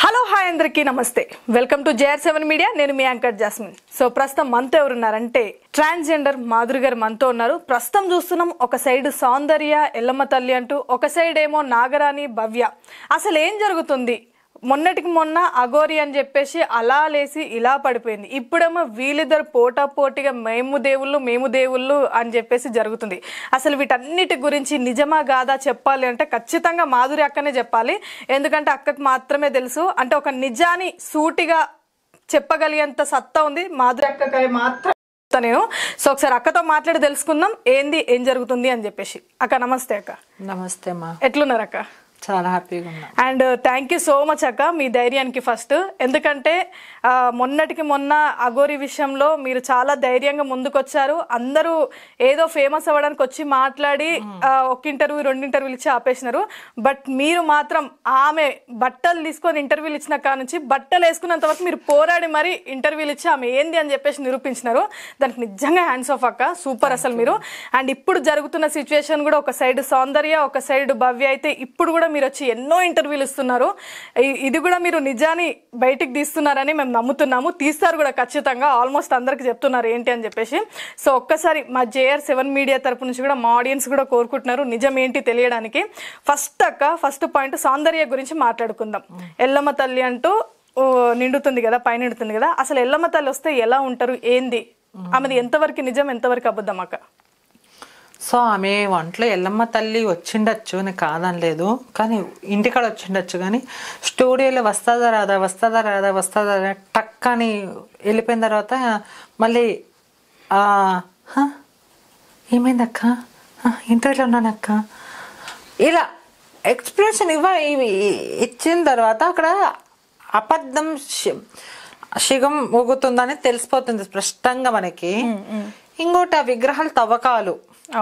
Hello hi అందరికీ నమస్తే. Welcome to JR7 media. నేను మీ యాంకర్ జాస్మిన్. సో ప్రస్తుతం మనతో ఎవరున్నారంటే ట్రాన్స్జెండర్ మాధురి గారు మనతో ఉన్నారు. ప్రస్తుతం చూస్తున్నాం ఒక సైడ్ సౌందర్య ఎల్లమ్మ తల్లి అంటూ, ఒక సైడ్ ఏమో నాగరాణి భవ్య. అసలు ఏం జరుగుతుంది? మొన్నటికి మొన్న అఘోరి అని చెప్పేసి అలా లేసి ఇలా పడిపోయింది. ఇప్పుడేమో వీళ్ళిద్దరు పోటాపోటీగా మేము దేవుళ్ళు అని చెప్పేసి జరుగుతుంది. అసలు వీటన్నిటి గురించి నిజమా కాదా చెప్పాలి అంటే ఖచ్చితంగా మాధురి అక్కనే చెప్పాలి. ఎందుకంటే అక్కకు మాత్రమే తెలుసు. అంటే ఒక నిజాన్ని సూటిగా చెప్పగలిగేంత సత్తా ఉంది మాధురి అక్కకి మాత్రం. నేను సో ఒకసారి అక్కతో మాట్లాడి తెలుసుకుందాం ఏం జరుగుతుంది అని చెప్పేసి. అక్క నమస్తే. అక్క నమస్తే అమ్మా. ఎట్లున్నారు అక్క? చాలా హ్యాపీగా ఉన్నా. And thank you so much అక్క మీ ధైర్యానికి ఫస్ట్. ఎందుకంటే మొన్నటికి మొన్న అఘోరి విషయంలో మీరు చాలా ధైర్యంగా ముందుకొచ్చారు. అందరూ ఏదో ఫేమస్ అవ్వడానికి వచ్చి మాట్లాడి ఒక ఇంటర్వ్యూ 2 ఇంటర్వ్యూలు ఇచ్చి ఆపేసినారు. బట్ మీరు మాత్రం ఆమె బట్టలు తీసుకొని ఇంటర్వ్యూలు ఇచ్చిన కాడ నుంచి బట్టలు వేసుకున్నంత వరకు మీరు పోరాడి మరి ఇంటర్వ్యూలు ఇచ్చి ఆమె ఏంది అని చెప్పేసి నిరూపించినారు. దానికి నిజంగా హ్యాండ్స్ ఆఫ్ అక్క, సూపర్ అసలు మీరు. అండ్ ఇప్పుడు జరుగుతున్న సిచ్యువేషన్ కూడా ఒక సైడ్ సౌందర్య, ఒక సైడ్ భవ్య అయితే ఇప్పుడు కూడా మీరు వచ్చి ఎన్నో ఇంటర్వ్యూలు ఇస్తున్నారు. ఇది కూడా మీరు నిజాన్ని బయటికి తీస్తున్నారని మేము నమ్ముతున్నాము. తీస్తారు కూడా ఖచ్చితంగా. ఆల్మోస్ట్ అందరికి చెప్తున్నారు ఏంటి అని చెప్పేసి. సో ఒక్కసారి మా JR7 మీడియా తరపు నుంచి కూడా మా ఆడియన్స్ కూడా కోరుకుంటున్నారు నిజం ఏంటి తెలియడానికి. ఫస్ట్ పాయింట్ సౌందర్య గురించి మాట్లాడుకుందాం. ఎల్లమ్మ తల్లి అంటూ నిండుతుంది కదా, పై నిండుతుంది కదా. అసలు ఎల్లమ్మ తల్లి వస్తే ఎలా ఉంటారు, ఏంది ఆమెది, ఎంతవరకు నిజం ఎంతవరకు అబద్ధం అక్క? సో ఆమె వంటలో ఎల్లమ్మ తల్లి వచ్చిండొచ్చు, నేను కాదనలేదు. కానీ ఇంటికాడ వచ్చిండొచ్చు. కానీ స్టూడియోలో వస్తుందా రాదా టక్ అని వెళ్ళిపోయిన తర్వాత మళ్ళీ ఏమైందక్క, ఇంటర్వ్యూలో ఉన్నానక్క, ఇలా ఎక్స్ప్రెషన్ ఇచ్చిన తర్వాత అక్కడ అబద్ధం శిగం ఊగుతుందని తెలిసిపోతుంది స్పష్టంగా మనకి. ఇంకోటి ఆ విగ్రహాలు తవ్వకాలు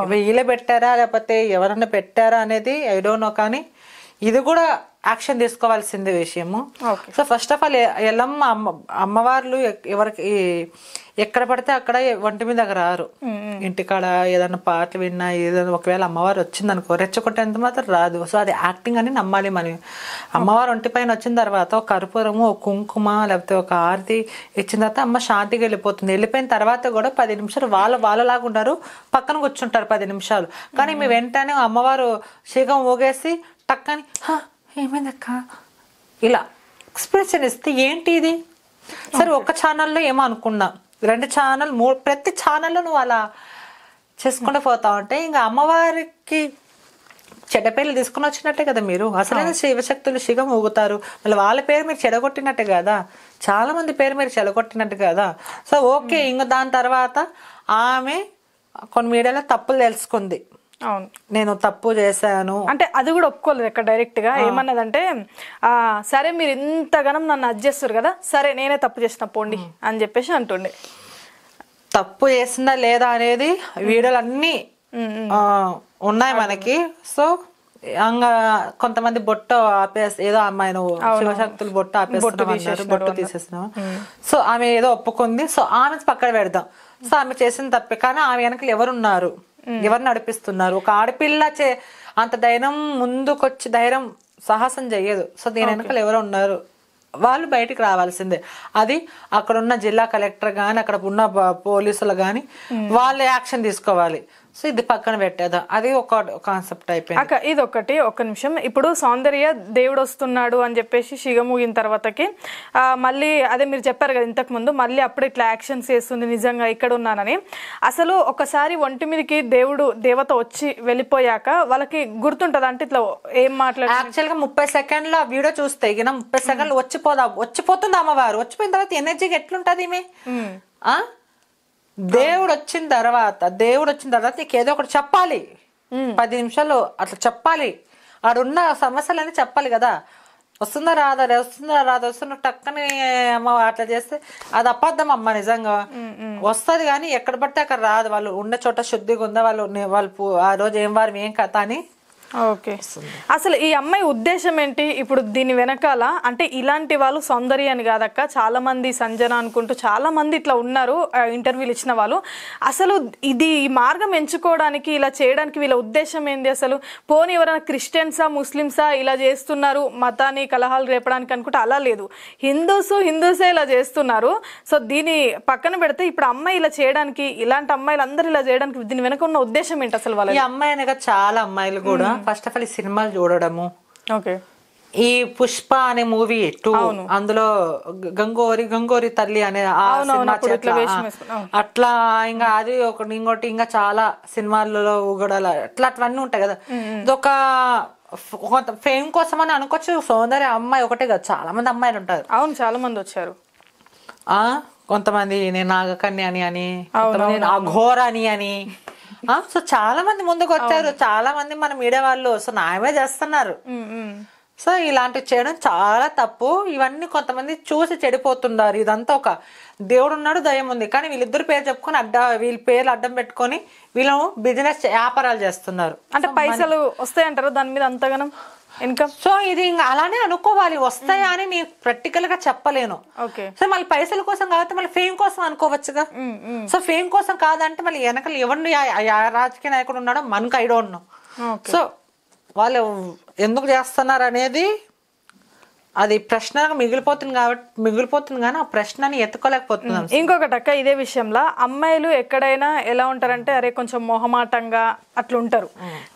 వీళ్ళే పెట్టారా లేకపోతే ఎవరన్నా పెట్టారా అనేది ఐ డోంట్ నో. కానీ ఇది కూడా యాక్షన్ తీసుకోవాల్సిందే విషయము. So first of all Yellamma అమ్మవార్లు ఎవరికి ఎక్కడ పడితే అక్కడ ఒంటి మీద రారు. ఇంటికాడ ఏదైనా పాటలు విన్నా ఏదైనా ఒకవేళ అమ్మవారు వచ్చింది అనుకో రెచ్చగొట్టేంత మాత్రం రాదు. సో అది యాక్టింగ్ అని నమ్మాలి మనం. అమ్మవారు ఒంటి పైన వచ్చిన తర్వాత ఒక కర్పూరము, ఒక కుంకుమ లేకపోతే ఒక ఆరతి ఇచ్చిన తర్వాత అమ్మ శాంతిగా వెళ్ళిపోతుంది. వెళ్ళిపోయిన తర్వాత కూడా 10 నిమిషాలు వాళ్ళలాగా ఉంటారు, పక్కన కూర్చుంటారు 10 నిమిషాలు. కానీ మీ వెంటనే అమ్మవారు శీఘం ఊగేసి టక్కని ఏమైందక్క ఇలా ఎక్స్ప్రెషన్ ఇస్తే ఏంటి ఇది? సరే ఒక్క ఛానల్లో ఏమో అనుకున్నా, 2 ఛానల్ 3 ప్రతి ఛానల్లో నువ్వు అలా చేసుకుంటూ పోతా ఉంటే ఇంకా అమ్మవారికి చెడ్డ పేర్లు తీసుకుని వచ్చినట్టే కదా మీరు. అసలైన శివశక్తులు శిగం ఊగుతారు, మళ్ళీ వాళ్ళ పేరు మీరు చెడగొట్టినట్టే కదా, చాలా మంది పేరు మీరు చెడగొట్టినట్టు కదా. So okay. ఇంకా దాని తర్వాత ఆమె కొన్ని మీడియాలో తప్పులు తెలుసుకుంది. అవును, నేను తప్పు చేశాను అంటే అది కూడా ఒప్పుకోలేదు ఇక్కడ డైరెక్ట్ గా. ఏమన్నదంటే సరే మీరు ఇంతగానం నన్ను అడ్జేస్తారు కదా, సరే నేనే తప్పు చేసిన పోండి అని చెప్పేసి అంటుండే. తప్పు చేసిందా లేదా అనేది వీడియోలు అన్ని ఉన్నాయి మనకి. సో కొంతమంది బొట్టు ఆపేసి ఏదో అమ్మాయి నువ్వు శివశక్తులు బొట్టు ఆపేస్తున్నారు, బొట్టు తీసేస్తున్నావు. సో ఆమె ఏదో ఒప్పుకుంది. సో ఆమె పక్కన పెడదాం. సో ఆమె చేసిన తప్పే. కానీ ఆమె వెనకలు ఎవరున్నారు, ఎవరు నడిపిస్తున్నారు? ఒక ఆడపిల్ల అంత ధైర్యం ముందుకొచ్చి ధైర్యం సాహసం చెయ్యదు. సో దీని వెనకాల ఎవరు ఉన్నారు, వాళ్ళు బయటికి రావాల్సిందే. అది అక్కడున్న జిల్లా కలెక్టర్ గాని అక్కడ ఉన్న పోలీసులు గాని వాళ్ళు యాక్షన్ తీసుకోవాలి. సో ఇది పక్కన పెట్టేదా, అది ఒక కాన్సెప్ట్ అయిపోయింది అక్క. ఇది ఒకటి, ఒక్క నిమిషం. ఇప్పుడు సౌందర్య దేవుడు వస్తున్నాడు అని చెప్పేసి శిగమూగిన తర్వాతకి మళ్ళీ అదే మీరు చెప్పారు కదా ఇంతకు ముందు, మళ్ళీ అప్పుడు ఇట్లా యాక్షన్స్ చేస్తుంది నిజంగా ఇక్కడ ఉన్నానని. అసలు ఒకసారి ఒంటి మీదకి దేవత వచ్చి వెళ్ళిపోయాక వాళ్ళకి గుర్తుంటది అంటే ఇట్లా ఏం మాట్లాడు. యాక్చువల్ గా 30 సెకండ్ల వీడియో చూస్తే 30 సెకండ్లు వచ్చిపోతుంది అమ్మవారు. వచ్చిపోయిన తర్వాత ఎనర్జీగా ఎట్లుంటది ఈమె? దేవుడు వచ్చిన తర్వాత నీకు ఏదో ఒకటి చెప్పాలి. 10 నిమిషాలు అట్లా చెప్పాలి. ఆడున్న సమస్యలన్నీ చెప్పాలి కదా. వస్తుందా రాదా టక్కని అమ్మ అట్లా చేస్తే అది అబద్ధం అమ్మ. నిజంగా వస్తుంది కానీ ఎక్కడ పడితే అక్కడ రాదు. వాళ్ళు ఉన్న చోట శుద్ధిగా ఉందా, వాళ్ళు ఆ రోజు ఏం వారం ఏం కథ అని ఓకే. అసలు ఈ అమ్మాయి ఉద్దేశం ఏంటి ఇప్పుడు దీని వెనకాల? అంటే ఇలాంటి వాళ్ళు సౌందర్య అని కాదక్క, చాలా మంది సంజన అనుకుంటూ చాలా మంది ఇట్లా ఉన్నారు ఇంటర్వ్యూలు ఇచ్చిన వాళ్ళు. అసలు ఇది ఈ మార్గం ఎంచుకోవడానికి ఇలా చేయడానికి వీళ్ళ ఉద్దేశం ఏంది అసలు? పోనీ ఎవరైనా క్రిస్టియన్సా ముస్లిమ్సా ఇలా చేస్తున్నారు మతాన్ని కలహాలు రేపడానికి అనుకుంటే అలా లేదు, హిందూసే ఇలా చేస్తున్నారు. సో దీని పక్కన పెడితే ఇప్పుడు అమ్మాయి ఇలా చేయడానికి, ఇలాంటి అమ్మాయిలు అందరూ ఇలా చేయడానికి దీని వెనక ఉన్న ఉద్దేశం ఏంటి అసలు? వాళ్ళ ఈ అమ్మాయి అనగా చాలా అమ్మాయిలు కూడా ఫస్ట్ ఆఫ్ ఆల్ ఈ సినిమాలు చూడడము, ఓకే, ఈ పుష్ప అనే మూవీ 2 అందులో గంగోరి తల్లి అనే అట్లా ఇంకా అది ఒకటి ఇంకోటి ఇంకా చాలా సినిమాలలో కూడా అట్లా ఉంటాయి కదా. ఇదొక ఫేమ్ కోసం అని అనుకోవచ్చు. సౌందర్య అమ్మాయి ఒకటే కదా, చాలా మంది అమ్మాయిలు ఉంటారు. అవును, చాలా మంది వచ్చారు. కొంతమంది నేను నాగకన్య అని కొంతమంది అఘోర అని సో చాలా మంది ముందుకు వచ్చారు. చాలా మంది మన మీడియా వాళ్ళు సో న్యాయమే చేస్తున్నారు. సో ఇలాంటివి చేయడం చాలా తప్పు. ఇవన్నీ కొంతమంది చూసి చెడిపోతున్నారు. ఇదంతా ఒక దేవుడు ఉన్నాడు, దయ్యం ఉంది, కానీ వీళ్ళిద్దరు పేరు చెప్పుకొని వీళ్ళ పేర్లు అడ్డం పెట్టుకొని వీళ్ళు బిజినెస్ వ్యాపారాలు చేస్తున్నారు. అంటే పైసలు వస్తాయంటారు దాని మీద అంతగానం ఇన్కమ్. సో ఇది ఇంకా అలానే అనుకోవాలి, వస్తాయా అని నేను ప్రాక్టికల్ గా చెప్పలేను. సో మళ్ళీ పైసల కోసం కాబట్టి మళ్ళీ ఫేమ్ కోసం అనుకోవచ్చుగా. సో ఫేమ్ కోసం కాదంటే మళ్ళీ వెనకాల ఎవరిని రాజకీయ నాయకుడు ఉన్నాడో మనకు ఐ డోంట్ నో. సో వాళ్ళు ఎందుకు చేస్తున్నారు అనేది అది ప్రశ్న మిగిలిపోతుంది కానీ ఆ ప్రశ్నని ఎత్తుకోలేకపోతున్నాం. ఇంకొకటి అక్క, ఇదే విషయంలో అమ్మాయిలు ఎక్కడైనా ఎలా ఉంటారంటే అరే కొంచెం మొహమాటంగా అట్లా ఉంటారు.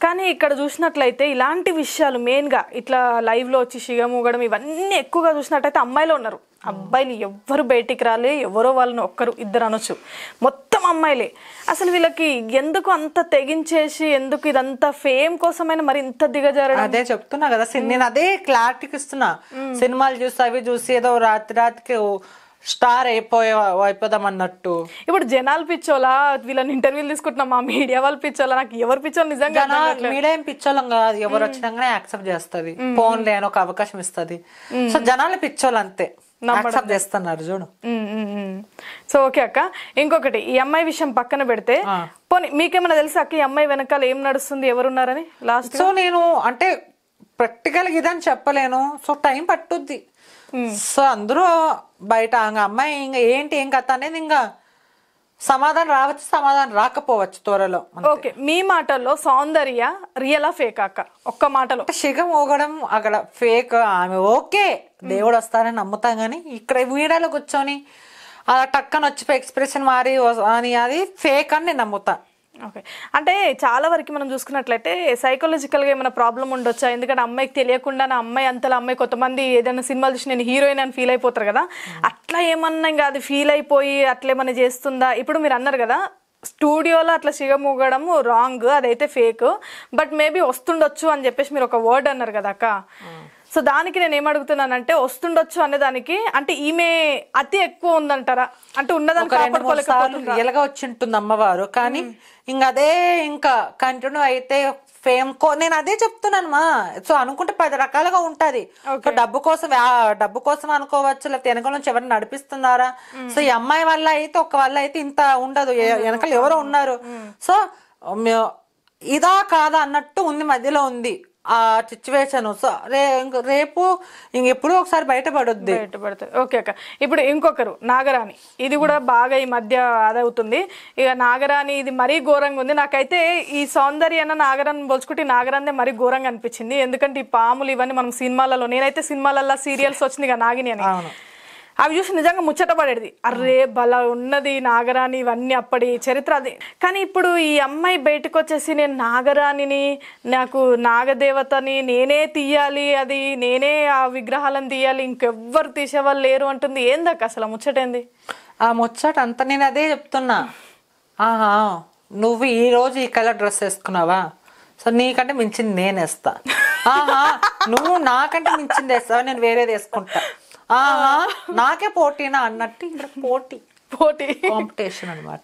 కానీ ఇక్కడ చూసినట్లయితే ఇలాంటి విషయాలు మెయిన్ గా ఇట్లా లైవ్ లో వచ్చి షిగమూగడం ఇవన్నీ ఎక్కువగా చూసినట్టయితే అమ్మాయిలు ఉన్నారు. అబ్బాయిలు ఎవ్వరు బయటికి రాలే, ఎవరో వాళ్ళని ఒక్కరు ఇద్దరు అనొచ్చు, మొత్తం అమ్మాయిలే. అసలు వీళ్ళకి ఎందుకు అంత తెగించేసి, ఎందుకు ఇదంతా ఫేమ్ కోసమైనా మరి ఇంత దిగజారడం? అదే చెప్తున్నా కదా, నేను అదే క్లారిటీకి ఇస్తున్నా. సినిమాలు చూసి అవి చూసి ఏదో రాత్రికి స్టార్ అయిపోదాం అన్నట్టు. ఇప్పుడు జనాలు పిచ్చోలా, వీళ్ళని ఇంటర్వ్యూలు తీసుకుంటున్నాం, మా మీడియా వాళ్ళు పిచ్చోలా, నాకు ఎవరు పిచ్చోలు నిజంగా మీడియా ఏం పిచ్చోళ్ళం కాదు, ఎవరు వచ్చినాకనే యాక్సెప్ట్ చేస్తుంది, ఫోన్ లేని ఒక అవకాశం ఇస్తుంది. సో జనాలు పిచ్చోళ్ళు అంతే, యాక్సెప్ట్ చేస్తున్నారు చూడు. సో ఓకే అక్క, ఇంకొకటి ఈ అమ్మాయి విషయం పక్కన పెడితే పోనీ మీకేమైనా తెలుసా అక్క ఈ అమ్మాయి వెనకాల ఏం నడుస్తుంది, ఎవరున్నారని లాస్ట్? సో నేను అంటే ప్రాక్టికల్ ఇదని చెప్పలేను. సో టైం పట్టుద్ది. సో అందరూ బయట అమ్మాయి ఇంకా ఏంటి ఏం కథ అనేది ఇంకా సమాధానం రావచ్చు, సమాధానం రాకపోవచ్చు త్వరలో. ఓకే, మీ మాటల్లో సౌందర్య రియలా ఫేక్ అక్క? ఒక్క మాటలో. శిగం ఊగడం అక్కడ ఫేక్, ఆమె ఓకే దేవుడు వస్తారని నమ్ముతాం, కానీ ఇక్కడ మీడియాలో కూర్చొని అలా టక్కన వచ్చి ఎక్స్ప్రెషన్ మారి అని అది ఫేక్ అని నేను నమ్ముతా. ఓకే, అంటే చాలా వరకు మనం చూసుకున్నట్లయితే సైకలాజికల్గా ఏమైనా ప్రాబ్లం ఉండొచ్చా? ఎందుకంటే అమ్మాయికి తెలియకుండా నా అమ్మాయి అంతలా అమ్మాయి కొంతమంది ఏదైనా సినిమాలు చూసి నేను హీరోయిన్ అని ఫీల్ అయిపోతారు కదా, అట్లా ఏమన్నా ఇంకా అది ఫీల్ అయిపోయి అట్లేమన్నా చేస్తుందా? ఇప్పుడు మీరు అన్నారు కదా స్టూడియోలో అట్లా సిగమూగడం రాంగ్, అదైతే ఫేక్, బట్ మేబీ వస్తుండొచ్చు అని చెప్పేసి మీరు ఒక వర్డ్ అన్నారు కదా అక్క. సో దానికి నేను ఏమడుగుతున్నానంటే వస్తుండొచ్చు అనే దానికి అంటే ఈమె అతి ఎక్కువ ఉందంటారా? అంటే ఉన్నదాన్ని రియల్ గా వచ్చి ఉంటుంది అమ్మవారు, కానీ ఇంకా అదే ఇంకా కంటిన్యూ అయితే ఫేమ్ నేను అదే చెప్తున్నాను మా. సో అనుకుంటే 10 రకాలుగా ఉంటది. డబ్బు కోసం అనుకోవచ్చు, లేకపోతే వెనక నుంచి ఎవరిని నడిపిస్తున్నారా. సో ఈ అమ్మాయి వల్ల అయితే ఒక వల్ల అయితే ఇంత ఉండదు, వెనకాల ఎవరో ఉన్నారు. సో ఇదా కాదా అన్నట్టు ఉంది, మధ్యలో ఉంది ఆ సిచ్యువేషన్. సో రేపు ఇంకెప్పుడు ఒకసారి బయటపడుద్ది. ఓకే అక్క, ఇప్పుడు ఇంకొకరు నాగరాణి, ఇది కూడా బాగా ఈ మధ్య అదవుతుంది. ఇక నాగరాణి ఇది మరీ ఘోరంగా ఉంది. నాకైతే ఈ సౌందర్య అన్న నాగరాన్ని పోల్చుకుంటే నాగరాన్నే మరీ ఘోరంగా అనిపించింది. ఎందుకంటే ఈ పాములు ఇవన్నీ మనం సినిమాలలో, నేనైతే సినిమాలలో సీరియల్స్ వచ్చింది కదా నాగిని అని, అవి చూసి నిజంగా ముచ్చట పడేది. అర్రే బల ఉన్నది నాగరాణి, ఇవన్నీ అప్పటి చరిత్ర అది. కానీ ఇప్పుడు ఈ అమ్మాయి బయటకు వచ్చేసి నేను నాగరాణిని, నాకు నాగదేవతని నేనే తీయాలి, అది నేనే ఆ విగ్రహాలను తీయాలి, ఇంకెవ్వరు తీసేవాళ్ళు లేరు అంటుంది. ఏందక్క అసలు ముచ్చటేంది? ఆ ముచ్చట అంతా నేను అదే చెప్తున్నా. నువ్వు ఈ రోజు ఈ కలర్ డ్రెస్ వేసుకున్నావా, సో నీకంటే మించింది నేను వేస్తా. నువ్వు నాకంటే మించింది వేస్తావా, నేను వేరేది వేసుకుంటా. నాకే పోటీనా అన్నట్టు ఇక్కడ పోటీ కాంపిటీషన్ అనమాట.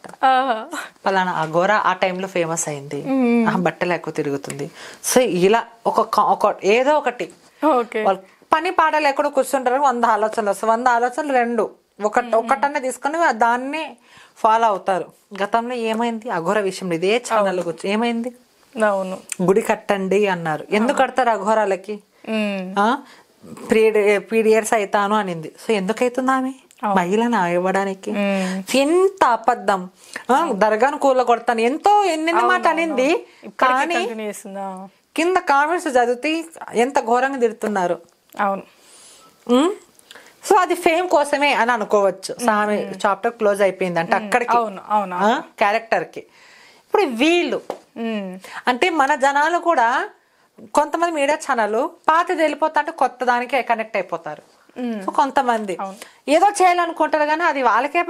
పలానా అఘోర ఆ టైంలో ఫేమస్ అయింది, బట్టలు ఎక్కువ తిరుగుతుంది. సో ఇలా ఒక ఏదో ఒకటి పని పాట లేకుండా కూర్చుంటారు. 100 ఆలోచనలు వస్తాయి. 100 ఆలోచనలు 2 ఒకటన్నా తీసుకొని దాన్ని ఫాలో అవుతారు. గతంలో ఏమైంది అఘోర విషయంలో ఇదే ఛానల్ కూర్చొని ఏమైంది, అవును. గుడి కట్టండి అన్నారు. ఎందుకు కడతారు అఘోరాలకి? పీరియడ్స్ అవుతాను అనింది. సో ఎందుకైతుంది ఆమె మహిళను ఇవ్వడానికి? ఎంత అబద్ధం. దర్గాను కూల కొడతాను ఎంతో ఎన్నెన్ని మాట అనింది. కానీ కింద కామెంట్స్ చదివితే ఎంత ఘోరంగా తిడుతున్నారు. అవును. సో అది ఫేమ్ కోసమే అని అనుకోవచ్చు. ఆమె చాప్టర్ క్లోజ్ అయిపోయింది అంటే అక్కడికి క్యారెక్టర్ కి. ఇప్పుడు వీళ్ళు అంటే మన జనాలు కూడా కొంతమంది మీడియా ఛానల్ పాతది వెళ్ళిపోతా అంటే కొత్త దానికి కనెక్ట్ అయిపోతారు. సో కొంతమంది ఏదో చేయాలనుకుంటారు కానీ అది వాళ్ళకే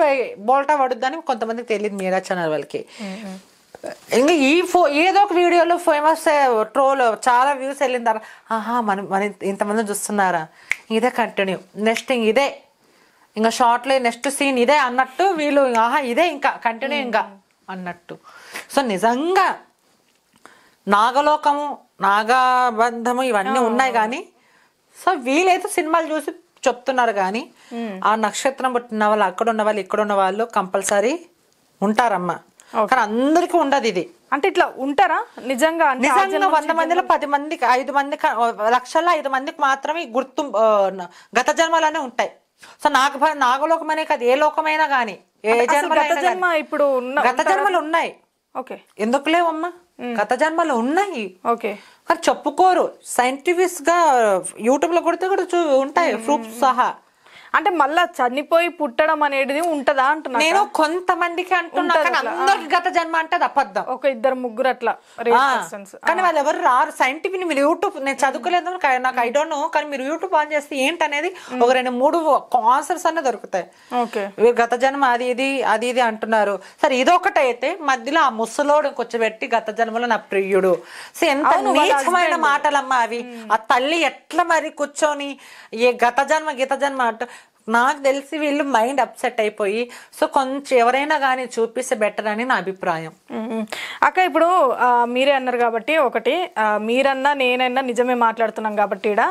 బోల్టా పడుద్దని కొంతమందికి తెలియదు మీడియా ఛానల్ వాళ్ళకి. ఇంకా ఏదో ఒక వీడియోలో ఫేమస్ ట్రోల్ చాలా వ్యూస్ వెళ్ళిన తర్వాత మన ఇంతమంది చూస్తున్నారా, ఇదే కంటిన్యూ, నెక్స్ట్ ఇదే ఇంకా షార్ట్లో నెక్స్ట్ సీన్ ఇదే అన్నట్టు వీళ్ళు ఇదే ఇంకా కంటిన్యూ ఇంకా అన్నట్టు. సో నిజంగా నాగలోకము నాగబంధము ఇవన్నీ ఉన్నాయి కానీ సో వీళ్ళైతే సినిమాలు చూసి చెప్తున్నారు కానీ ఆ నక్షత్రం పుట్టిన వాళ్ళు అక్కడ ఉన్న వాళ్ళు ఇక్కడ ఉన్న వాళ్ళు కంపల్సరీ ఉంటారమ్మా. కానీ అందరికీ ఉండదు ఇది. అంటే ఇట్లా ఉంటారా నిజంగా? నిజంగా 100 మందిలో 10 మందికి 5 మందికి లక్షల్లో 5 మందికి మాత్రమే గుర్తు గత జన్మలోనే ఉంటాయి. సో నాగలోకం అనే కాదు ఏ లోకమైనా కానీ ఏ జన్మ ఇప్పుడు గత జన్మలు ఉన్నాయి. ఎందుకు లేవమ్మా? గత జన్మలు ఉన్నాయి. కానీ చెప్పుకోరు. సైంటిఫిక్ గా యూట్యూబ్ లో కొడితే కూడా ఉంటాయి ప్రూఫ్ సహా. అంటే మళ్ళా చనిపోయి పుట్టడం అనేది ఉంటదా అంటున్నా నేను కొంతమందికి అంటున్నా. అందరికి గత జన్మ అంటే అది అబద్ధం. ఒక 2-3 అట్లా కానీ వాళ్ళు ఎవరు రారు. సైంటిఫిక్ మీరు యూట్యూబ్ నేను చదువుకోలేదు నాకు ఐ డోంట్ నో. కానీ మీరు యూట్యూబ్ ఆన్ చేస్తే ఏంటనేది ఒక 2-3 ఆన్సర్స్ అనే దొరుకుతాయి. గత జన్మ అది ఇది అంటున్నారు. సరే ఇదొకటి అయితే మధ్యలో ఆ ముసలోడు కూర్చోబెట్టి గత జన్మలో నా ప్రియుడు. సో ఎంత నీచమైన మాటలమ్మా అవి. ఆ తల్లి ఎట్లా మరి కూర్చొని ఏ గత జన్మ అంట. నాకు తెలిసి వీళ్ళు మైండ్ అప్సెట్ అయిపోయి సో కొంచెం ఎవరైనా కానీ చూపిస్తే బెటర్ అని నా అభిప్రాయం. అక్క ఇప్పుడు మీరే అన్నారు కాబట్టి ఒకటి మీరన్నా నేనన్నా నిజమే మాట్లాడుతున్నాం కాబట్టి ఈడ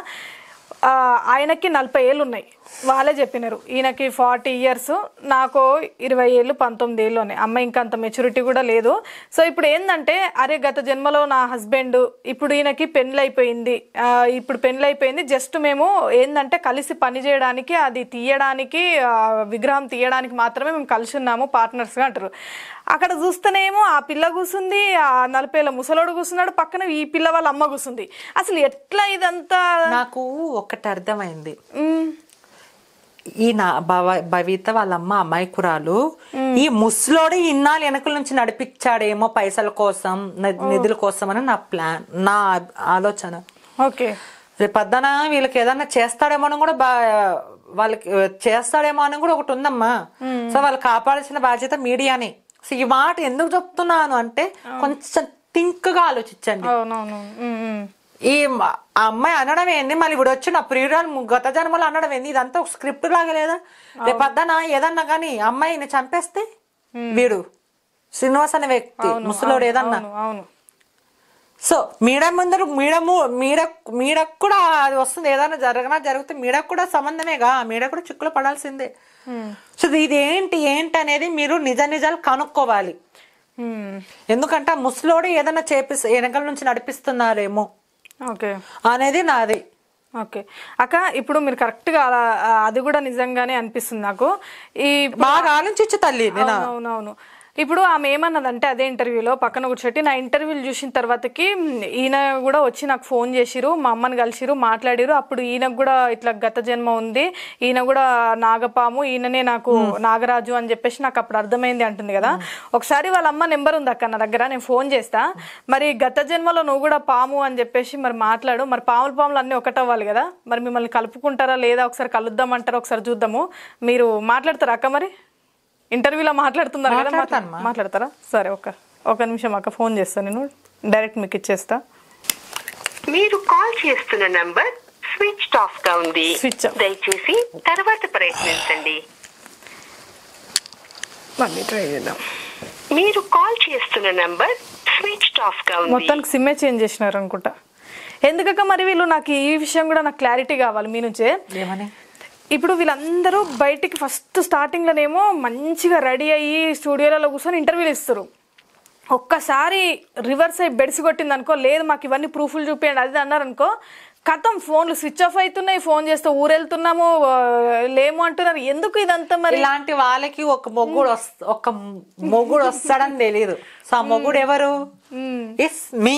ఆయనకి 40 ఏళ్ళు ఉన్నాయి. వాళ్ళే చెప్పినారు ఈయనకి 40 years, నాకు 20 ఏళ్ళు 19 ఏళ్ళు ఉన్నాయి. అమ్మ ఇంకా అంత మెచ్యూరిటీ కూడా లేదు. సో ఇప్పుడు ఏంటంటే అరే గత జన్మలో నా హస్బెండ్ ఇప్పుడు ఈయనకి పెళ్ళైపోయింది, జస్ట్ మేము ఏంటంటే కలిసి పని చేయడానికి అది తీయడానికి విగ్రహం తీయడానికి మాత్రమే మేము కలిసి ఉన్నాము పార్ట్నర్స్గా అంటారు. అక్కడ చూస్తేనేమో ఆ పిల్ల కూర్చుంది, ఆ 40 ఏళ్ళ ముసలోడు కూర్చున్నాడు, పక్కన ఈ పిల్ల వాళ్ళ అమ్మ కూర్చుంది. అసలు ఎట్లా ఇదంతా? నాకు ఒకటి అర్థమైంది. ఈ భవిత వాళ్ళ అమ్మాయికురాలు ఈ ముసలోడు ఇన్నాళ్ళు వెనకల నుంచి నడిపించాడేమో పైసల కోసం నిధుల కోసం అని నా ప్లాన్, నా ఆలోచన. రేపు పొద్దున వీళ్ళకి ఏదన్నా చేస్తాడేమో అని కూడా వాళ్ళకి చేస్తాడేమో అని కూడా ఒకటి ఉందమ్మా. సో వాళ్ళు కాపాడాల్సిన బాధ్యత మీడియాని. సో ఈ మాట ఎందుకు చెప్తున్నాను అంటే కొంచెం థింక్ గా ఆలోచించండి. ఈ అమ్మాయి అనడం ఏంది, మళ్ళీ ఇప్పుడు వచ్చి నా ప్రియురాలు గత జన్మలు అనడం ఏంది, ఇదంతా ఒక స్క్రిప్ట్ లాగా లేదా? రేపు పొద్దున ఏదన్నా కానీ అమ్మాయిని చంపేస్తే వీడు శ్రీనివాస్ అనే వ్యక్తి ముసలోడు ఏదన్నా సో మీడకు కూడా అది వస్తుంది. ఏదైనా జరిగితే మీడకు కూడా సంబంధమేగా, మీడ కూడా చిక్కులు పడాల్సిందే. సో ఇది ఏంటి అనేది మీరు నిజాలు కనుక్కోవాలి. ఎందుకంటే ఆ ముసలోడు ఏదైనా వెనకాల నుంచి నడిపిస్తున్నారేమో అనేది నాది. అక్క ఇప్పుడు మీరు కరెక్ట్ గా అది కూడా నిజంగానే అనిపిస్తుంది నాకు. ఈ బాగా ఆలోచించు తల్లి. అవునవును. ఇప్పుడు ఆమె ఏమన్నదంటే అదే ఇంటర్వ్యూలో పక్కన కూర్చోటి నా ఇంటర్వ్యూలు చూసిన తర్వాతకి ఈయన కూడా వచ్చి నాకు ఫోన్ చేసిరు, మా అమ్మని కలిసిరు, మాట్లాడిరు. అప్పుడు ఈయనకు కూడా ఇట్లా గత జన్మ ఉంది, ఈయన కూడా నాగపాము, ఈయననే నాకు నాగరాజు అని చెప్పేసి నాకు అప్పుడు అర్థమైంది అంటుంది కదా. ఒకసారి వాళ్ళ అమ్మ నెంబర్ ఉంది అక్క నా దగ్గర, నేను ఫోన్ చేస్తా. మరి గత జన్మలో నువ్వు కూడా పాము అని చెప్పేసి మరి మాట్లాడు. మరి పాములు అన్నీ ఒకటవ్వాలి కదా, మరి మిమ్మల్ని కలుపుకుంటారా లేదా ఒకసారి కలుద్దామంటారా, ఒకసారి చూద్దాము. మీరు మాట్లాడతారా అక్క? మరి ఇంటర్వ్యూలో మాట్లాడుతున్నారు కదా, మాట్లాడతారా? సరే ఒక నిమిషం అక్క, ఫోన్ చేస్తాను నేను, డైరెక్ట్ మీకు ఇచ్చేస్తా. మీరు కాల్ చేస్తున్న నంబర్ స్విచ్ ఆఫ్ గా ఉంది, దయచేసి తర్వాత ప్రయత్నించండి. మళ్ళీ ట్రై చేద్దాం. మీరు కాల్ చేస్తున్న నంబర్ స్విచ్ ఆఫ్ గా ఉంది. మొత్తానికి సిమ్మే చేంజ్ చేసినారు అనుకుంటా. ఎందుకక్క మరి వీళ్ళు నాకు ఈ విషయం కూడా నాకు క్లారిటీ కావాలి మీ నుంచే. ఇప్పుడు వీళ్ళందరూ బయటికి ఫస్ట్ స్టార్టింగ్లోనేమో మంచిగా రెడీ అయ్యి స్టూడియోలలో కూర్చొని ఇంటర్వ్యూలు ఇస్తారు. ఒక్కసారి రివర్స్ అయ్యి బెడిసి కొట్టింది అనుకో, లేదు మాకు ఇవన్నీ ప్రూఫ్లు చూపించండి అది అన్నారు అనుకో, కథం ఫోన్లు స్విచ్ ఆఫ్ అవుతున్నాయి, ఫోన్ చేస్తే ఊరెళ్తున్నాము లేము అంటున్నారు. ఎందుకు ఇదంతా మరి? ఇలాంటి వాళ్ళకి ఒక మొగుడు వస్తాడని తెలియదు. సో ఆ మొగుడు ఎవరు? It's me.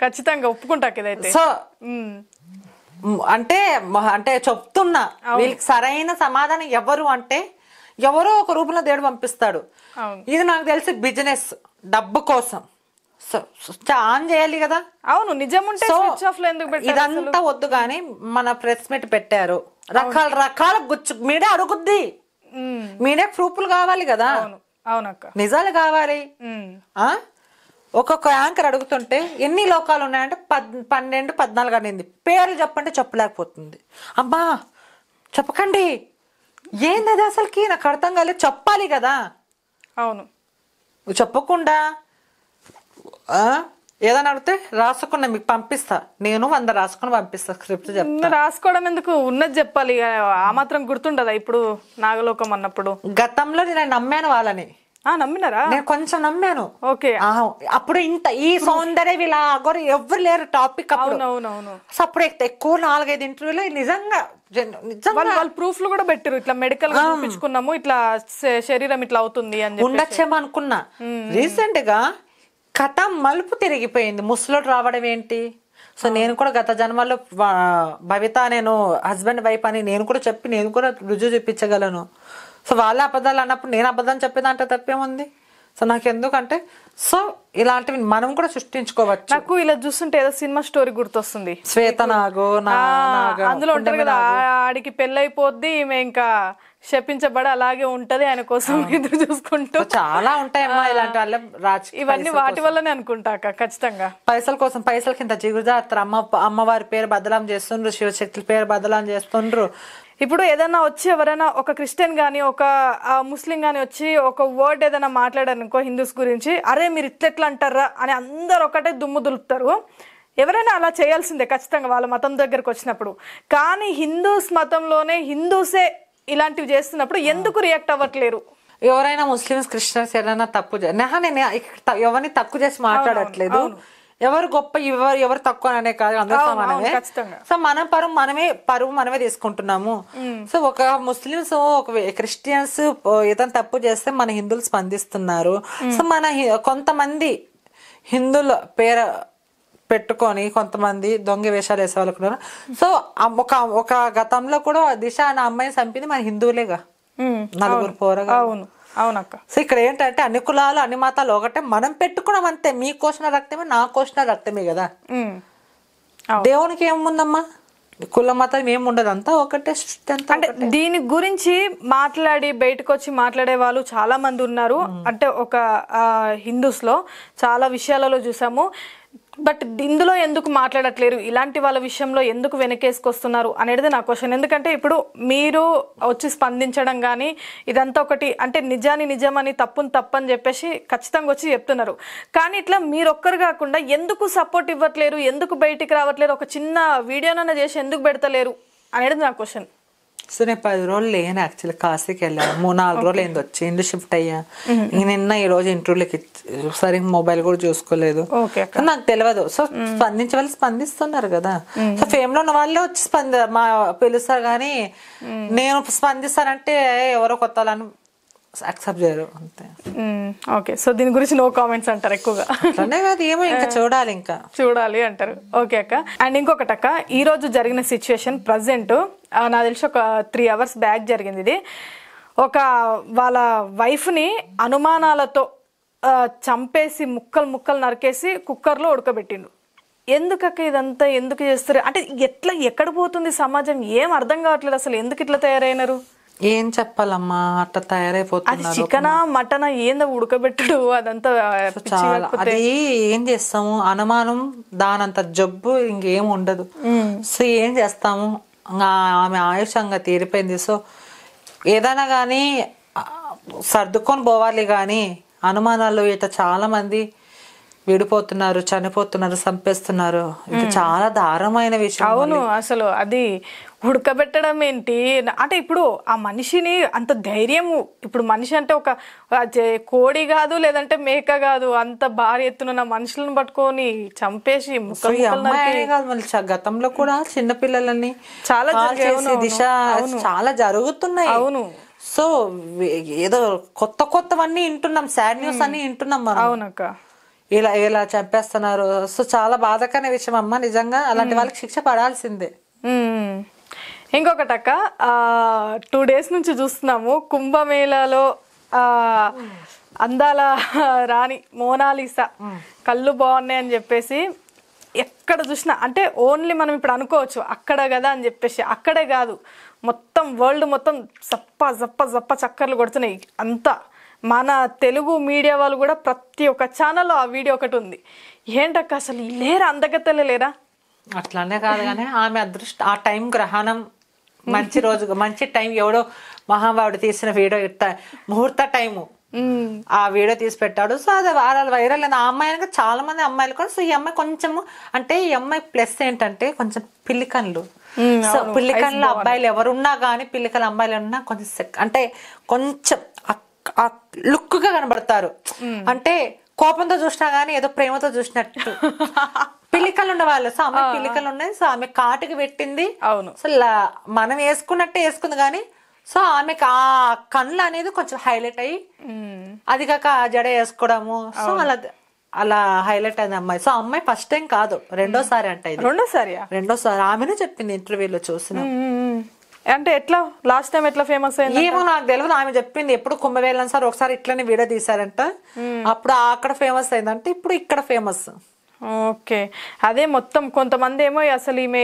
ఖచ్చితంగా ఒప్పుకుంటాక ఇదైతే. సో అంటే చెప్తున్నా, వీళ్ళకి సరైన సమాధానం ఎవరు అంటే ఎవరో ఒక రూపంలో దేవుడు పంపిస్తాడు. ఇది నాకు తెలిసి బిజినెస్, డబ్బు కోసం ఆన్ చేయాలి కదా. అవును, నిజం ఉంటే స్విచ్ ఆఫ్ లో ఎందుకు పెట్టారు? ఇదంతా వద్దు కానీ మన ప్రెస్ మీట్ పెట్టారు, రకాల మీడియా అడుగుద్ది, మీడియా ప్రూఫ్లు కావాలి కదా. అవునక్క, నిజాలు కావాలి. ఒక్కొక్క యాంకర్ అడుగుతుంటే ఎన్ని లోకాలు ఉన్నాయంటే 12, 14 అనింది. పేర్లు చెప్పంటే చెప్పలేకపోతుంది. అమ్మా చెప్పకండి, ఏంది అది అసలుకి నాకు అర్థం కాలేదు, చెప్పాలి కదా. అవును, చెప్పకుండా ఏదైనా అడిగితే రాసుకున్నా మీకు పంపిస్తా, నేను 100 రాసుకుని పంపిస్తా, స్క్రిప్ట్ చెప్తా. రాసుకోవడం ఎందుకు, ఉన్నది చెప్పాలి. ఆ మాత్రం గుర్తుండదా? ఇప్పుడు నాగలోకం అన్నప్పుడు గతంలో నేను నమ్మాను వాళ్ళని. నమ్మినారా? నేను కొంచెం నమ్మాను. ఓకే, అప్పుడు ఇంత ఈ సౌందర్య వీళ్ళ ఎవరు లేరు టాపిక్ అప్పుడు. అప్పుడు ఎక్కువ 4-5 ఇంటర్వ్యూలో నిజంగా వాళ్ళు ప్రూఫ్లు కూడా పెట్టారు, ఇట్లా మెడికల్ గా చూపించుకున్నాము, ఇట్లా శరీరం ఇట్లా అవుతుంది అని ఉండొచ్చేమో అనుకున్నా. రీసెంట్ గా కథ మలుపు తిరిగిపోయింది. ముసలోడు రావడం ఏంటి? సో నేను కూడా గత జన్మలో భవిత నేను హస్బెండ్ వైఫ్ అని నేను కూడా చెప్పి నేను కూడా రుజువు చూపించగలను. సో వాళ్ళ అబద్ధాలు అన్నప్పుడు నేను అబద్ధం చెప్పేదంటే తప్పేముంది? సో నాకు ఎందుకంటే సో ఇలాంటివి మనం కూడా సృష్టించుకోవచ్చు. నాకు ఇలా చూస్తుంటే ఏదో సినిమా స్టోరీ గుర్తొస్తుంది. శ్వేతనాగు అందులో ఉంటారు కదా, ఆడికి పెళ్ళైపోద్ది, ఈమె ఇంకా శపించబడి అలాగే ఉంటది, ఆయన కోసం ఎదురు చూసుకుంటూ. చాలా ఉంటాయమ్మా ఇలాంటి వాళ్ళ ఇవన్నీ వాటి వల్లనే అనుకుంటా ఖచ్చితంగా. పైసల కోసం పైసల కింద జిగురుజాత్ర. అమ్మవారి పేరు బదలాం చేస్తుండ్రు, శివశక్తుల పేరు బదలాం చేస్తుండ్రు. ఇప్పుడు ఏదైనా వచ్చి ఎవరైనా ఒక క్రిస్టియన్ గానీ ఒక ముస్లిం గానీ వచ్చి ఒక వర్డ్ ఏదైనా మాట్లాడారనుకో హిందూస్ గురించి, అరే మీరు ఇట్లెట్లా అంటారా అని అందరు ఒకటే దుమ్ము దులుపుతారు. ఎవరైనా అలా చేయాల్సిందే ఖచ్చితంగా వాళ్ళ మతం దగ్గరకు వచ్చినప్పుడు. కానీ హిందూస్ మతంలోనే హిందూసే ఇలాంటివి చేస్తున్నప్పుడు ఎందుకు రియాక్ట్ అవ్వట్లేరు? ఎవరైనా ముస్లిమ్స్ క్రిస్టియన్స్ ఏదైనా తప్పు నేను ఎవరిని తక్కువ చేసి మాట్లాడట్లేదు. ఎవరు గొప్ప ఎవరు తక్కువ అనే కాదు, అందరూ సమానమే. సో మన పరువు మనమే తీసుకుంటున్నాము. సో ఒక ముస్లిమ్స్ ఒక క్రిస్టియన్స్ ఏదైనా తప్పు చేస్తే మన హిందువులు స్పందిస్తున్నారు. సో మన కొంతమంది హిందువుల పేరు పెట్టుకొని కొంతమంది దొంగ వేషాలు వేసేవాళ్ళు. సో ఒక గతంలో కూడా దిశ అనే అమ్మాయిని చంపింది మన హిందువులేగా, 4 పోరగా. అవునక్క. సో ఇక్కడ ఏంటంటే అన్ని కులాలు అన్ని మతాలు ఒకటే, మనం పెట్టుకున్నాం అంతే. మీ కోసిన రక్తమే నా కోసిన రక్తమే కదా. దేవునికి ఏముందమ్మా, కుల మతం ఏముండదు, అంతా ఒకటే సృష్టి అంతా. అంటే దీని గురించి మాట్లాడి బయటకు వచ్చి మాట్లాడే వాళ్ళు చాలా మంది ఉన్నారు. అంటే ఒక హిందూస్ లో చాలా విషయాలలో చూసాము. బట్ ఇందులో ఎందుకు మాట్లాడట్లేరు, ఇలాంటి వాళ్ళ విషయంలో ఎందుకు వెనకేసుకొస్తున్నారు అనేది నా క్వశ్చన్. ఎందుకంటే ఇప్పుడు మీరు వచ్చి స్పందించడం కానీ ఇదంతా ఒకటి అంటే నిజాన్ని నిజమని తప్పుని తప్పని చెప్పేసి ఖచ్చితంగా వచ్చి చెప్తున్నారు. కానీ ఇట్లా మీరొక్కరు కాకుండా ఎందుకు సపోర్ట్ ఇవ్వట్లేరు, ఎందుకు బయటికి రావట్లేరు, ఒక చిన్న వీడియోనన్నా చేసి ఎందుకు పెడతలేరు అనేది నా క్వశ్చన్. సో నేను 10 రోజులు లేను యాక్చువల్లీ, కాశీకి వెళ్ళాను. 3-4 రోజులు ఏంది వచ్చి ఇంటి షిఫ్ట్ అయ్యా. నిన్న ఈ రోజు ఇంటర్వ్యూలకి సరిగ్గా మొబైల్ కూడా చూసుకోలేదు, నాకు తెలియదు. సో స్పందించే వాళ్ళు స్పందిస్తున్నారు కదా. సో ఫేమ్ లో ఉన్న వాళ్ళే వచ్చి పిలుస్తారు కానీ నేను స్పందిస్తానంటే ఎవరో కొత్త వాళ్ళని యాక్సెప్ట్ చేయరు అంతే. ఓకే, సో దీని గురించి నో కామెంట్స్ అంటారు ఎక్కువగా. ఏమో ఇంకా చూడాలి అంటారు. ఓకే అక్క. అండ్ ఇంకొకటి అక్క, ఈ రోజు జరిగిన సిచ్యువేషన్ ప్రజెంట్ నాకు తెలిసి ఒక 3 hours బ్యాక్ జరిగింది ఇది. ఒక వాళ్ళ వైఫ్ని అనుమానాలతో చంపేసి ముక్కలు నరికేసి కుక్కర్లో ఉడకబెట్టిండు. ఎందుకక్క ఇదంతా ఎందుకు చేస్తారు? అంటే ఎక్కడ పోతుంది సమాజం, ఏం అర్థం కావట్లేదు అసలు. ఎందుకు ఇట్లా తయారైనారు? ఏం చెప్పాలమ్మా, అట్లా తయారైపోతుంది. చికెనా మటనా ఏందో ఉడకబెట్టుడు అదంతా. అది ఏం చేస్తాము, అనుమానం దానంత జబ్బు ఇంకేం ఉండదు. సో ఏం చేస్తాము, ఆమె ఆయుషంగా తీరిపోయింది. సో ఏదైనా కానీ సర్దుకొని పోవాలి కానీ అనుమానాలు ఇట్లా చాలా మంది విడిపోతున్నారు, చనిపోతున్నారు, చంపేస్తున్నారు. ఇది చాలా దారుణమైన విషయం. అవును, అసలు అది ఉడకబెట్టడం ఏంటి అంటే ఇప్పుడు ఆ మనిషిని అంత ధైర్యము, ఇప్పుడు మనిషి అంటే ఒక కోడి కాదు లేదంటే మేక కాదు, అంత భారీ ఎత్తున మనుషులను పట్టుకొని చంపేసి గతంలో కూడా చిన్న పిల్లలని చాలా దిశ చాలా జరుగుతున్నాయి. అవును. సో ఏదో కొత్తవన్నీ వింటున్నాం, సాడ్ న్యూస్ అన్ని వింటున్నాం మనం. అవునక్క, ఇలా చంపేస్తున్నారు. సో చాలా బాధాకరమైన విషయం అమ్మ, నిజంగా అలాంటి వాళ్ళకి శిక్ష పడాల్సిందే. ఇంకొకటక్క, 2 days నుంచి చూస్తున్నాము కుంభమేళాలో అందాల రాణి మోనాలిసా కళ్ళు బాగున్నాయని చెప్పేసి ఎక్కడ చూసినా, అంటే ఓన్లీ మనం ఇప్పుడు అనుకోవచ్చు అక్కడ కదా అని చెప్పేసి, అక్కడే కాదు మొత్తం వరల్డ్ మొత్తం జప్ప జప్ప జప్ప చక్కర్లు కొడుతున్నాయి అంతా. మన తెలుగు మీడియా వాళ్ళు కూడా ప్రతి ఒక్క ఛానల్లో ఆ వీడియో ఒకటి ఉంది. ఏంటక్క అసలు లేరా, అందగత్తెలే లేరా? అట్లానే కాదు కానీ ఆమె అదృష్టం, ఆ టైం గ్రహణం మంచి రోజు మంచి టైం, ఎవడో మహాభావుడు తీసిన వీడియో ముహూర్త టైము ఆ వీడియో తీసి పెట్టాడు. సో అది వైరల్ అయింది. ఆ అమ్మాయి అనగా చాలా మంది అమ్మాయిలు కూడా. సో ఈ అమ్మాయి కొంచెము, అంటే ఈ అమ్మాయి ప్లస్ ఏంటంటే కొంచెం పిల్లికన్లు. సో పిల్లికన్ల అబ్బాయిలు ఎవరున్నా కానీ, పిల్లికల అమ్మాయిలు ఉన్నా కొంచెం అంటే కొంచెం లుక్ గా కనబడతారు. అంటే కోపంతో చూసినా గానీ ఏదో ప్రేమతో చూసినట్టు పిల్లికలు ఉన్న వాళ్ళు. సో ఆమె పిల్లికలు ఉన్నాయి. సో ఆమె కాటుకి పెట్టింది. అవును. సో మనం వేసుకున్నట్టే వేసుకుంది కానీ, సో ఆమెకు ఆ కళ్ళు అనేది కొంచెం హైలైట్ అయ్యి, అది కాక జడ వేసుకోవడము, సో అలా హైలైట్ అయింది అమ్మాయి. సో అమ్మాయి ఫస్ట్ టైం కాదు, రెండోసారి అంట. ఇది రెండోసారి ఆమెనే చెప్పింది ఇంటర్వ్యూలో చూసిన. అంటే ఎట్లా లాస్ట్ టైం ఎట్లా ఫేమస్ అయింది ఏమో నాకు తెలియదు. ఆమె చెప్పింది ఎప్పుడు కుంభమేళం సార్ ఒకసారి ఇట్లనే వీడియో తీసారంట, అప్పుడు అక్కడ ఫేమస్ అయిందంటే ఇప్పుడు ఇక్కడ ఫేమస్. ఓకే, అదే మొత్తం కొంతమంది ఏమో అసలు ఈమె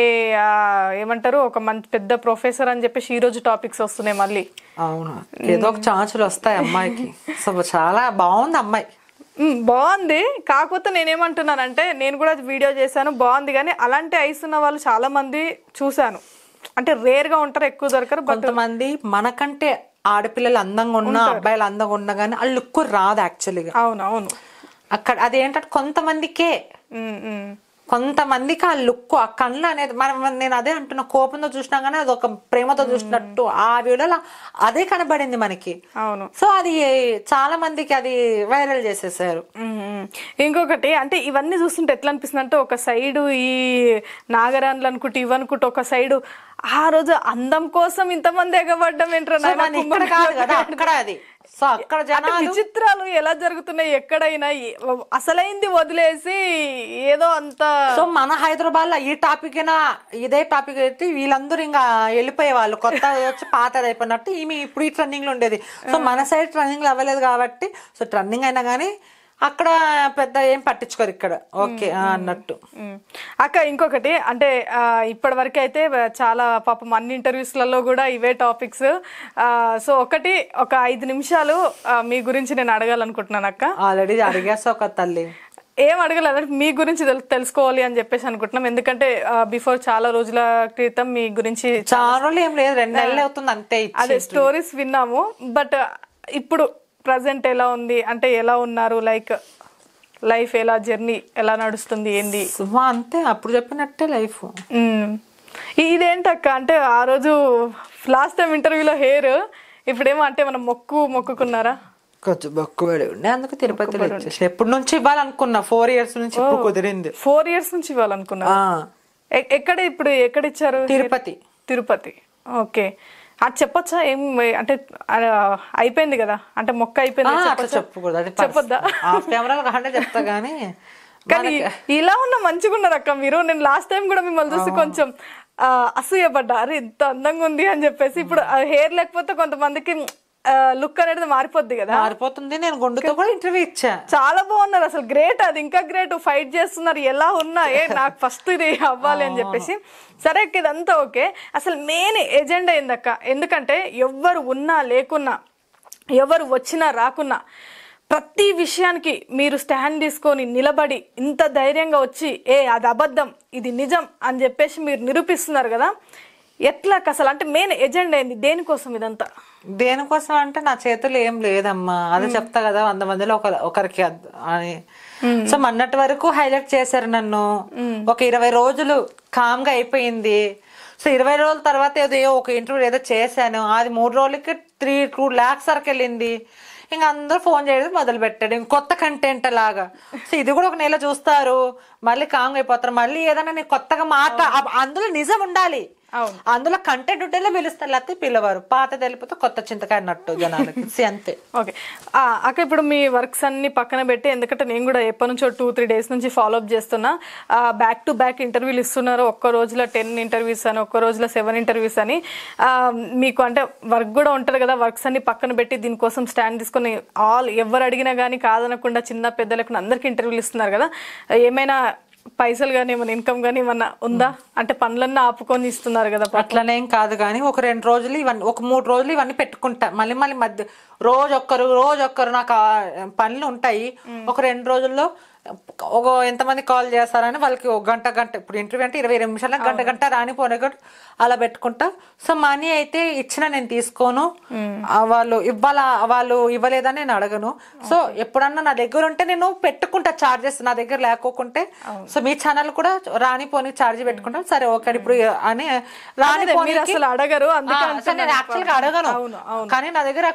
ఏమంటారు ఒక మంచి పెద్ద ప్రొఫెసర్ అని చెప్పేసి ఈ రోజు టాపిక్స్ వస్తున్నాయి మళ్ళీ. అవును, ఏదో ఒక ఛాన్సులు వస్తాయి అమ్మాయికి. సో చాలా బాగుంది అమ్మాయి, బాగుంది. కాకపోతే నేనేమంటున్నానంటే, నేను కూడా వీడియో చేశాను, బాగుంది. కానీ అలాంటి ఐస్ ఉన్న వాళ్ళు చాలా మంది చూశాను, అంటే రేర్ గా ఉంటారు, ఎక్కువ దొరకరు. కొంతమంది మనకంటే ఆడపిల్లలు అందంగా ఉన్నా, అబ్బాయిలు అందంగా ఉన్నా గానీ ఆ లుక్ రాదు యాక్చువల్గా. అవునవును. అక్కడ అదేంటంటే కొంతమందికి ఆ లుక్, ఆ కళ్ళు అనేది నేను అదే అంటున్నా, కోపంతో చూసినా గానీ అది ఒక ప్రేమతో చూసినట్టు ఆ వీడియోలో అదే కనబడింది మనకి. అవును. సో అది చాలా మందికి అది వైరల్ చేసేసారు. ఇంకొకటి అంటే ఇవన్నీ చూస్తుంటే ఎట్లా అనిపిస్తుంది అంటే, ఒక సైడు ఈ నాగరాన్లు అనుకుంటే ఇవనుకుంటే, ఒక సైడు ఆ రోజు అందం కోసం ఇంతమంది ఎగబడ్డం ఏంట్రా అక్కడ అది. సో అక్కడ విచిత్రాలు ఎలా జరుగుతున్నాయి ఎక్కడైనా, అసలైంది వదిలేసి ఏదో అంత. సో మన హైదరాబాద్ లో ఈ టాపిక్ అయినా ఇదే టాపిక్ అయితే వీళ్ళందరూ ఇంకా వెళ్ళిపోయే వాళ్ళు, కొత్త వచ్చి పాతది అయిపోయినట్టు. ఈమె ఇప్పుడు ఈ ట్రెండింగ్ లో ఉండేది. సో మన సైడ్ ట్రెండింగ్ లో అవ్వలేదు కాబట్టి, సో ట్రెండింగ్ అయినా కానీ అక్కడ పెద్ద ఏం పట్టించుకోరు, ఇక్కడ ఓకే అన్నట్టు. అక్క ఇంకొకటి అంటే ఇప్పటి వరకు అయితే చాలా పాపం అన్ని ఇంటర్వ్యూస్లలో కూడా ఇవే టాపిక్స్. సో ఒక 5 నిమిషాలు మీ గురించి నేను అడగాలనుకుంటున్నాను అక్క. ఆల్రెడీ అడిగేస్తా ఒక తల్లి. ఏం అడగలేదు, మీ గురించి తెలుసుకోవాలి అని చెప్పేసి అనుకుంటున్నాం. ఎందుకంటే బిఫోర్ చాలా రోజుల క్రితం మీ గురించి, చాలా రోజులు ఏం లేదు, 2 నెలలు అవుతుంది అంతే, అదే స్టోరీస్ విన్నాము. బట్ ఇప్పుడు ప్రజెంట్ ఎలా ఉంది అంటే, ఎలా ఉన్నారు, లైఫ్ ఎలా, జర్నీ ఎలా నడుస్తుంది, ఏంది? అంతే, అప్పుడు చెప్పినట్టే లైఫ్. ఇదేంటక్క అంటే, ఆ రోజు లాస్ట్ టైం ఇంటర్వ్యూలో హెయిర్, ఇప్పుడేమో అంటే మనం మొక్కుకున్నారా? కొంచెం మొక్కుబడి ఉండే, అందుకు తిరుపతిలో ఇచ్చేసి. ఎప్పటి నుంచి ఇవ్వాలనుకున్నా, 4 years నుంచి, ఇప్పుడు కుదిరింది. 4 years నుంచి ఇవ్వాలనుకున్నా. ఎక్కడ ఇప్పుడు ఎక్కడ ఇచ్చారు? తిరుపతి. ఓకే, అది చెప్పొచ్చా? ఏం అంటే అయిపోయింది కదా, అంటే మొక్క అయిపోయింది, చెప్పొద్దా? చెప్తా గానీ. కానీ ఇలా ఉన్న మంచిగా ఉన్నారు అక్క మీరు. నేను లాస్ట్ టైం కూడా మిమ్మల్ని చూసి కొంచెం అసూయపడ్డా, అరే ఇంత అందంగా ఉంది అని చెప్పేసి. ఇప్పుడు హెయిర్ లేకపోతే కొంతమందికి లుక్ అనేది మారిపోద్ది కదా. మారిపోతుంది. నేను గుండుతో కూడా ఇంటర్వ్యూ ఇచ్చా, చాలా బాగున్నారు అసలు, గ్రేట్. అది ఇంకా గ్రేట్, ఫైట్ చేస్తున్నారు. ఎలా ఉన్నా నాకు ఫస్ట్ ఇది అవ్వాలి అని చెప్పేసి. సరే ఇదంతా ఓకే, అసలు మెయిన్ ఎజెండా ఏందక్క? ఎందుకంటే ఎవరు ఉన్నా లేకున్నా, ఎవరు వచ్చినా రాకున్నా, ప్రతి విషయానికి మీరు స్టాండ్ తీసుకొని నిలబడి ఇంత ధైర్యంగా వచ్చి అది అబద్ధం ఇది నిజం అని చెప్పేసి మీరు నిరూపిస్తున్నారు కదా. ఎట్లా అసలు, అంటే మెయిన్ ఎజెండా ఏంది, దేనికోసం ఇదంతా? దేనికోసం అంటే నా చేతులు ఏం లేదమ్మా, అదే చెప్తా కదా, 100 మందిలో ఒకరికి అని. సో మొన్నటి వరకు హైలైట్ చేశారు నన్ను. ఒక 20 రోజులు కామ్ గా అయిపోయింది. సో 20 రోజుల తర్వాత ఏదో ఒక ఇంటర్వ్యూ ఏదో చేశాను, అది 3 రోజులకి 2 lakhs వరకు వెళ్ళింది. ఇంకా అందరూ ఫోన్ చేయడం మొదలు పెట్టాడు, ఇంక కొత్త కంటెంట్ లాగా. సో ఇది కూడా ఒక నెల చూస్తారు, మళ్ళీ కాంగ్ అయిపోతారు. మళ్ళీ ఏదైనా నీకు కొత్తగా మాట, అందులో నిజం ఉండాలి, అందులో కంటెంట్ ఉంటేనే పిలుస్తారు, లేకపోతే పిలవారు. పాత తెలిపితే కొత్త చింతకాయ అన్నట్టు జనాలకి. అంతే. ఓకే అక్క, ఇప్పుడు మీ వర్క్స్ అన్ని పక్కన పెట్టి, ఎందుకంటే నేను కూడా ఎప్పటి నుంచో 2-3 days నుంచి ఫాలో అప్ చేస్తున్నా, బ్యాక్ టు బ్యాక్ ఇంటర్వ్యూలు ఇస్తున్నారు. ఒక్క రోజులో 10 interviews అని, ఒక్క రోజులో 7 interviews అని. మీకు అంటే వర్క్ కూడా ఉంటుంది కదా, వర్క్స్ అన్ని పక్కన పెట్టి దీనికోసం స్టాండ్ తీసుకొని ఎవరు అడిగినా కానీ కాదనకుండా చిన్న పెద్ద లేకుండా అందరికి ఇంటర్వ్యూలు ఇస్తున్నారు కదా, ఏమైనా పైసలు కానీ ఏమైనా ఇన్కమ్ కానీ ఏమన్నా ఉందా? అంటే పనులన్నీ ఆపుకొని ఇస్తున్నారు కదా. అట్లనేం కాదు కానీ ఒక 2 రోజులు ఇవన్నీ, ఒక 3 రోజులు ఇవన్నీ పెట్టుకుంటా. మళ్ళీ మధ్య రోజు ఒక్కరు నాకు పనులు ఉంటాయి. ఒక 2 రోజుల్లో ఎంతమంది కాల్ చేస్తారని వాళ్ళకి ఒక గంట ఇప్పుడు ఇంటర్వ్యూ అంటే 20 నిమిషాలకు గంట రానిపోనే అలా పెట్టుకుంటా. సో మనీ అయితే ఇచ్చినా నేను తీసుకోను, వాళ్ళు ఇవ్వలేదని నేను అడగను. సో ఎప్పుడన్నా నా దగ్గర ఉంటే నేను పెట్టుకుంటా చార్జెస్, నా దగ్గర లేకోకుంటే. సో మీ ఛానల్ కూడా రానిపోని ఛార్జ్ పెట్టుకుంటాం. సరే ఓకే ఇప్పుడు అని రానిపోని అసలు అడగరు, నేను యాక్చువల్ గా అడగను. కానీ నా దగ్గర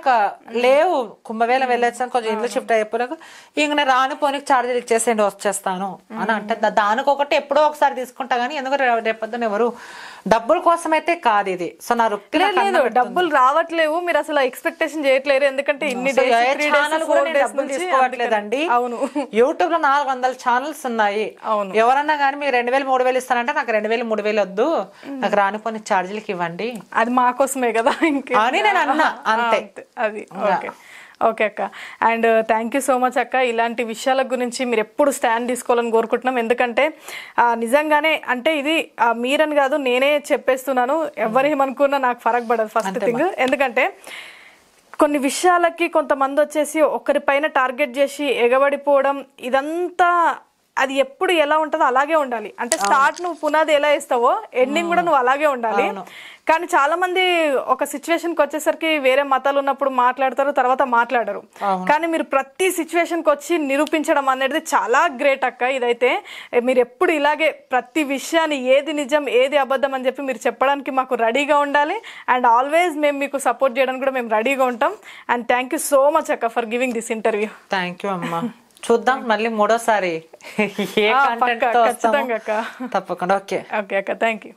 లేవు, కుంభవేళ వెళ్ళొచ్చాను, కొంచెం ఇల్లు షిఫ్ట్ అయిపోయాక ఇంక నేను రానిపోని ఛార్జీలు ఇచ్చేసేయండి వచ్చేస్తాను అని అంటే, దానికొకటి ఎప్పుడో ఒకసారి తీసుకుంటా. కానీ ఎందుకంటే రేపొద్దున ఎవరు డబ్బుల కోసం అయితే కాదు ఇది. సో నా డబ్బులు రావట్లేవు, మీరు అసలు ఎక్స్పెక్టేషన్ చేయట్లేరు. ఎందుకంటే ఇన్ని డబ్బులు తీసుకోవట్లేదండి. అవును, యూట్యూబ్ లో 400 ఛానల్స్ ఉన్నాయి. ఎవరన్నా కానీ మీరు 2000-3000 ఇస్తానంటే నాకు 2000-3000 వద్దు, నాకు రానిపోని ఛార్జీలకి ఇవ్వండి, అది మా కోసమే కదా అని నేను అన్నా. అంతే. అది ఓకే అక్క. And thank you so much అక్క. ఇలాంటి విషయాల గురించి మీరు ఎప్పుడు స్టాండ్ తీసుకోవాలని కోరుకుంటున్నాం. ఎందుకంటే నిజంగానే అంటే ఇది మీరని కాదు, నేనే చెప్పేస్తున్నాను, ఎవరేమనుకున్నా నాకు ఫరక్ పడదు ఫస్ట్ థింగ్. ఎందుకంటే కొన్ని విషయాలకి కొంతమంది వచ్చేసి ఒకరిపైన టార్గెట్ చేసి ఎగబడిపోవడం, ఇదంతా అది ఎప్పుడు ఎలా ఉంటుందో అలాగే ఉండాలి. అంటే స్టార్ట్ నువ్వు పునాది ఎలా వేస్తావో ఎండింగ్ కూడా నువ్వు అలాగే ఉండాలి. కానీ చాలా మంది ఒక సిచ్యువేషన్ కి వచ్చేసరికి వేరే మతాలు ఉన్నప్పుడు మాట్లాడతారు, తర్వాత మాట్లాడరు. కానీ మీరు ప్రతి సిచ్యువేషన్ కి వచ్చి నిరూపించడం అనేది చాలా గ్రేట్ అక్క. ఇదైతే మీరు ఎప్పుడు ఇలాగే ప్రతి విషయాన్ని ఏది నిజం ఏది అబద్ధం అని చెప్పి మీరు చెప్పడానికి మాకు రెడీగా ఉండాలి. అండ్ ఆల్వేస్ మేము మీకు సపోర్ట్ చేయడానికి కూడా మేము రెడీగా ఉంటాం. And thank you so much అక్క for giving this interview. Thank you అమ్మా. చూద్దాం మళ్ళీ 3వ సారి ఏ కంటెంట్ తో వస్తామో. ఖచ్చితంగా అక్క, తప్పకుండా. ఓకే ఓకే అక్క, థ్యాంక్ యూ.